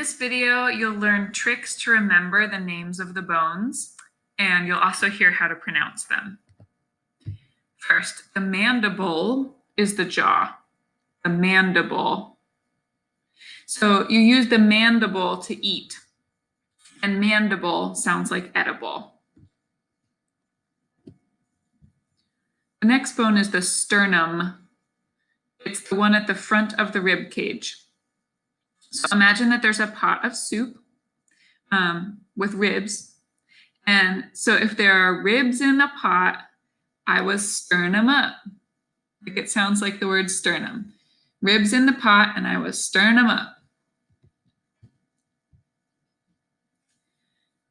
this video, you'll learn tricks to remember the names of the bones, and you'll also hear how to pronounce them. First, the mandible is the jaw. The mandible. So you use the mandible to eat, and mandible sounds like edible. The next bone is the sternum. It's the one at the front of the rib cage. So imagine that there's a pot of soup with ribs. And so if there are ribs in the pot, I was stirring them up. Like it sounds like the word sternum. Ribs in the pot, and I was stirring them up.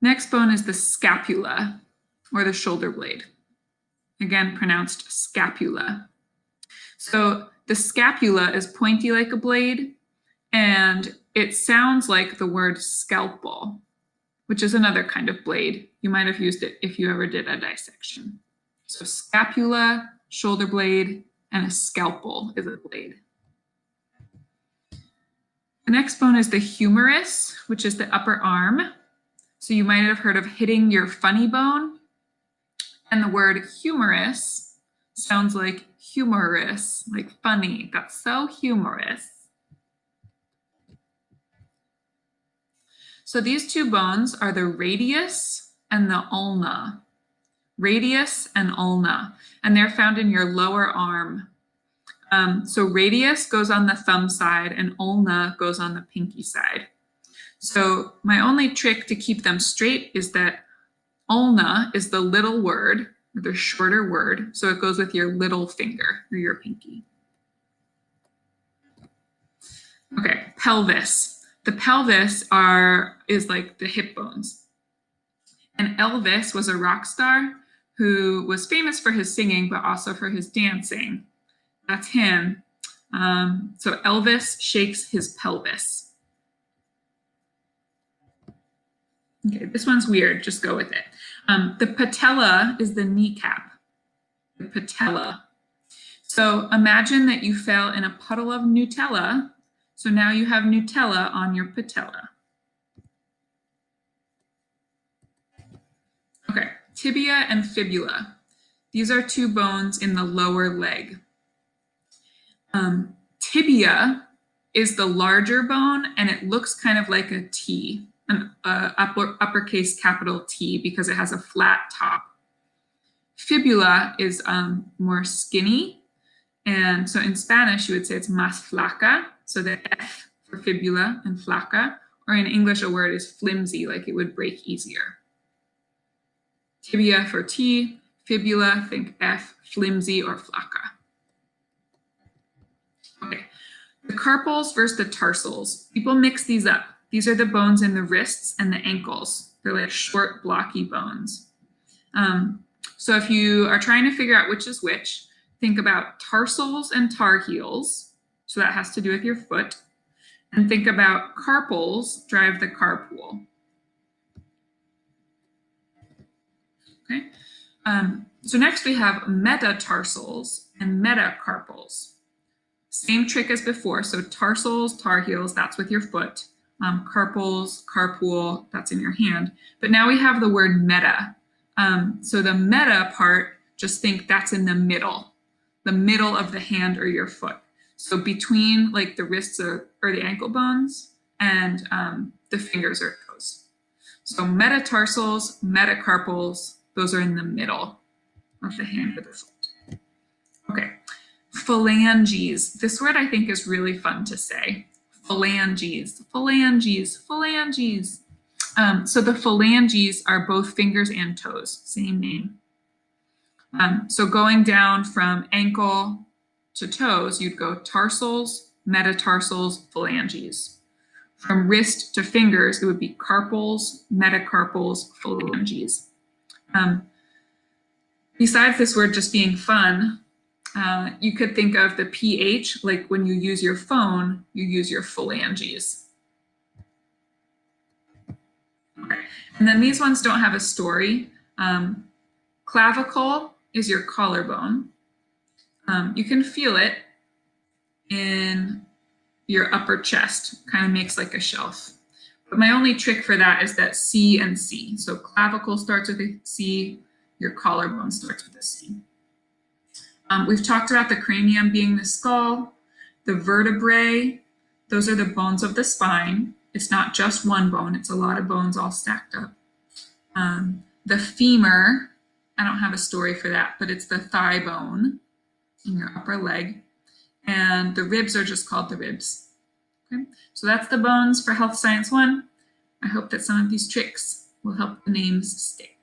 Next bone is the scapula, or the shoulder blade. Again, pronounced scapula. So the scapula is pointy like a blade, and it sounds like the word scalpel, which is another kind of blade. You might have used it if you ever did a dissection. So scapula, shoulder blade, and a scalpel is a blade. The next bone is the humerus, which is the upper arm. So you might have heard of hitting your funny bone. And the word humerus sounds like humorous, like funny. That's so humorous. So these two bones are the radius and the ulna. Radius and ulna, and they're found in your lower arm. So radius goes on the thumb side and ulna goes on the pinky side. So my only trick to keep them straight is that ulna is the little word, or the shorter word, so it goes with your little finger or your pinky. Okay, pelvis. The pelvis is like the hip bones. And Elvis was a rock star who was famous for his singing, but also for his dancing. That's him. So Elvis shakes his pelvis. Okay, this one's weird, just go with it. The patella is the kneecap, the patella. So imagine that you fell in a puddle of Nutella. So now you have Nutella on your patella. Okay, tibia and fibula. These are two bones in the lower leg. Tibia is the larger bone, and it looks kind of like a T, an uppercase capital T, because it has a flat top. Fibula is more skinny, and so in Spanish you would say it's más flaca, so the F for fibula and flaca, or in English a word is flimsy, like it would break easier. Tibia for T, fibula, think F, flimsy or flaca. Okay, the carpals versus the tarsals. People mix these up. These are the bones in the wrists and the ankles. They're like short, blocky bones. So if you are trying to figure out which is which, think about tarsals and tar heels. So that has to do with your foot. And think about carpals drive the carpool. Okay. So next we have metatarsals and metacarpals. Same trick as before. So tarsals, tar heels, that's with your foot. Carpals, carpool, that's in your hand. But now we have the word meta. So the meta part, just think that's in the middle of the hand or your foot. So between like the wrists or the ankle bones and the fingers or toes. So metatarsals, metacarpals, those are in the middle of the hand or the foot. Okay, phalanges. This word I think is really fun to say. Phalanges, phalanges, phalanges. So the phalanges are both fingers and toes, same name. So going down from ankle to toes, you'd go tarsals, metatarsals, phalanges. From wrist to fingers, it would be carpals, metacarpals, phalanges. Besides this word just being fun, you could think of the PH, like when you use your phone, you use your phalanges. Okay. And then these ones don't have a story. Clavicle is your collarbone. You can feel it in your upper chest, kind of makes like a shelf. But my only trick for that is that C and C. So clavicle starts with a C, your collarbone starts with a C. We've talked about the cranium being the skull, the vertebrae, those are the bones of the spine. It's not just one bone, it's a lot of bones all stacked up. The femur, I don't have a story for that, but it's the thigh bone in your upper leg. And the ribs are just called the ribs. Okay, so that's the bones for Health Science 1. I hope that some of these tricks will help the names stick.